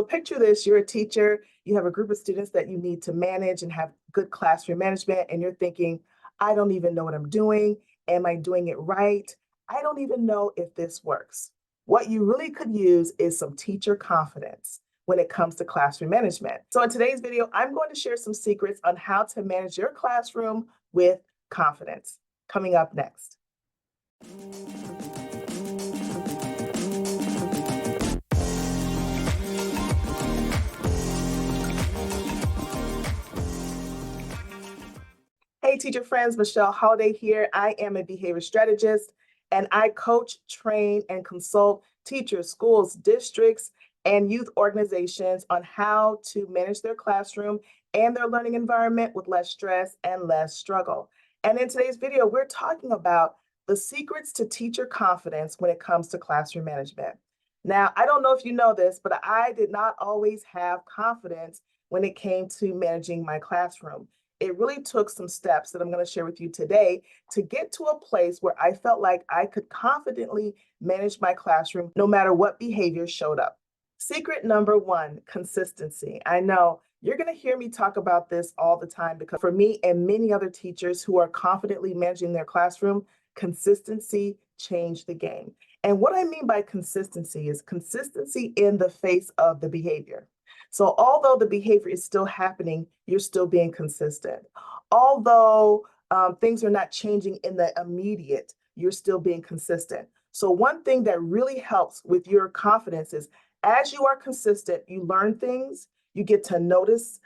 So picture this, you're a teacher, you have a group of students that you need to manage and have good classroom management, and you're thinking, I don't even know what I'm doing. Am I doing it right? I don't even know if this works. What you really could use is some teacher confidence when it comes to classroom management. So in today's video, I'm going to share some secrets on how to manage your classroom with confidence. Coming up next. Hey, teacher friends, Michelle Holiday here. I am a behavior strategist, and I coach, train, and consult teachers, schools, districts, and youth organizations on how to manage their classroom and their learning environment with less stress and less struggle. And in today's video, we're talking about the secrets to teacher confidence when it comes to classroom management. Now, I don't know if you know this, but I did not always have confidence when it came to managing my classroom. It really took some steps that I'm going to share with you today to get to a place where I felt like I could confidently manage my classroom no matter what behavior showed up. Secret number one, consistency. I know you're going to hear me talk about this all the time because for me and many other teachers who are confidently managing their classroom, consistency changed the game. And what I mean by consistency is consistency in the face of the behavior. So although the behavior is still happening, you're still being consistent. Although things are not changing in the immediate, you're still being consistent. So one thing that really helps with your confidence is as you are consistent, you learn things, you get to notice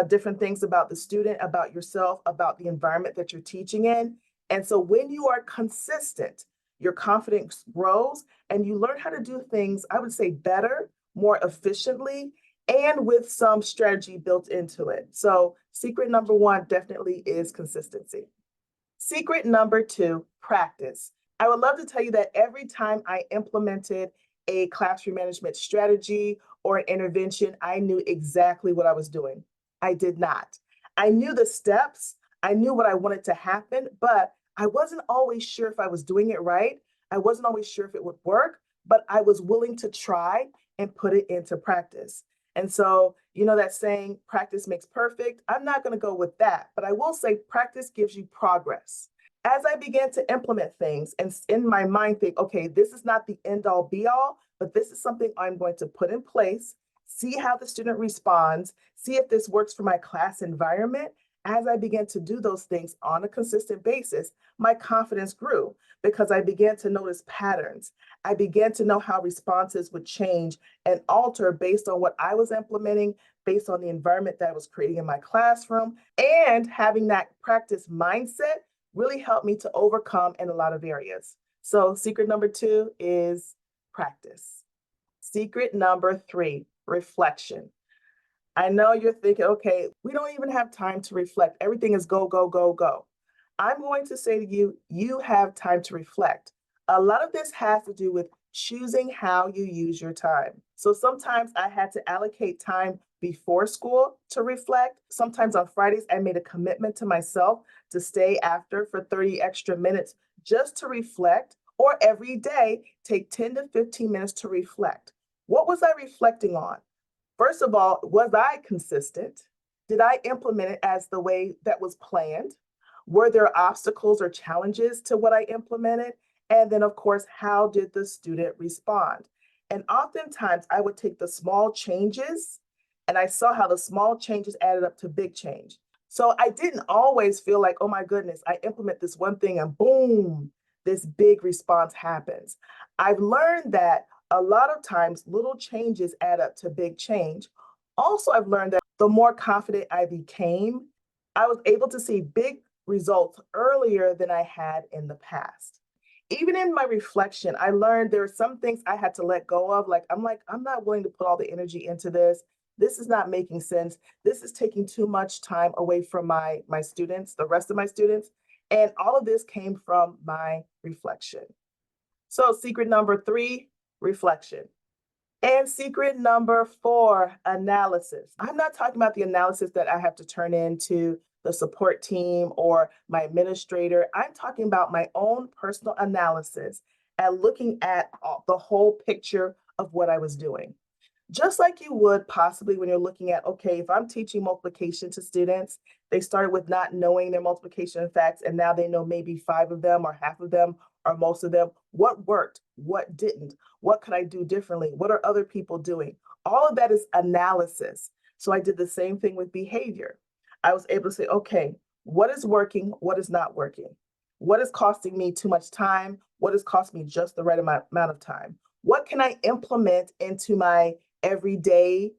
different things about the student, about yourself, about the environment that you're teaching in. And so when you are consistent, your confidence grows and you learn how to do things, I would say, better, more efficiently, and with some strategy built into it. So secret number one definitely is consistency. Secret number two, practice. I would love to tell you that every time I implemented a classroom management strategy or an intervention, I knew exactly what I was doing. I did not. I knew the steps, I knew what I wanted to happen, but I wasn't always sure if I was doing it right. I wasn't always sure if it would work, but I was willing to try and put it into practice. And so, you know that saying, practice makes perfect? I'm not going to go with that, but I will say practice gives you progress. As I began to implement things and in my mind think, okay, this is not the end all be all, but this is something I'm going to put in place, see how the student responds, see if this works for my class environment. As I began to do those things on a consistent basis, my confidence grew because I began to notice patterns. I began to know how responses would change and alter based on what I was implementing, based on the environment that I was creating in my classroom. And having that practice mindset really helped me to overcome in a lot of areas. So secret number two is practice. Secret number three, reflection. I know you're thinking, okay, we don't even have time to reflect. Everything is go, go, go, go. I'm going to say to you, you have time to reflect. A lot of this has to do with choosing how you use your time. So sometimes I had to allocate time before school to reflect. Sometimes on Fridays, I made a commitment to myself to stay after for 30 extra minutes just to reflect, or every day, take 10 to 15 minutes to reflect. What was I reflecting on? First of all, was I consistent? Did I implement it as the way that was planned? Were there obstacles or challenges to what I implemented? And then, of course, how did the student respond? And oftentimes I would take the small changes and I saw how the small changes added up to big change. So I didn't always feel like, oh my goodness, I implement this one thing and boom, this big response happens. I've learned that a lot of times little changes add up to big change. Also, I've learned that the more confident I became, I was able to see big results earlier than I had in the past. Even in my reflection, I learned there are some things I had to let go of. I'm not willing to put all the energy into this. This is not making sense. This is taking too much time away from my students, the rest of my students. And all of this came from my reflection. So secret number three, reflection. And secret number four, analysis. I'm not talking about the analysis that I have to turn into the support team or my administrator. I'm talking about my own personal analysis and looking at the whole picture of what I was doing. Just like you would possibly when you're looking at, okay, if I'm teaching multiplication to students, they started with not knowing their multiplication facts, and now they know maybe 5 of them or half of them or most of them. What worked? What didn't? What could I do differently? What are other people doing? All of that is analysis. So I did the same thing with behavior. I was able to say, okay, what is working? What is not working? What is costing me too much time? What is costing me just the right amount of time? What can I implement into my everyday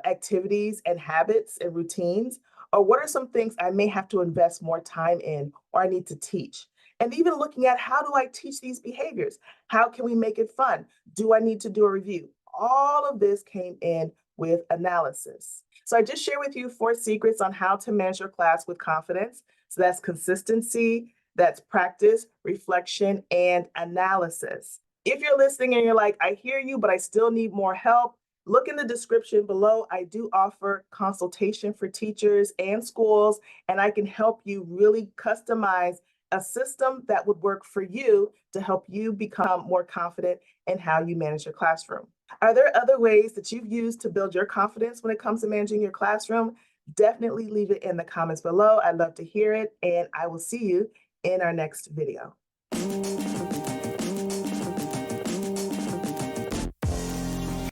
activities and habits and routines? Or what are some things I may have to invest more time in or I need to teach? And even looking at how do I teach these behaviors? How can we make it fun? Do I need to do a review? All of this came in with analysis. So I just share with you 4 secrets on how to manage your class with confidence. So that's consistency, that's practice, reflection, and analysis. If you're listening and you're like, I hear you, but I still need more help, look in the description below. I do offer consultation for teachers and schools, and I can help you really customize a system that would work for you to help you become more confident in how you manage your classroom. Are there other ways that you've used to build your confidence when it comes to managing your classroom? Definitely leave it in the comments below. I'd love to hear it, and I will see you in our next video.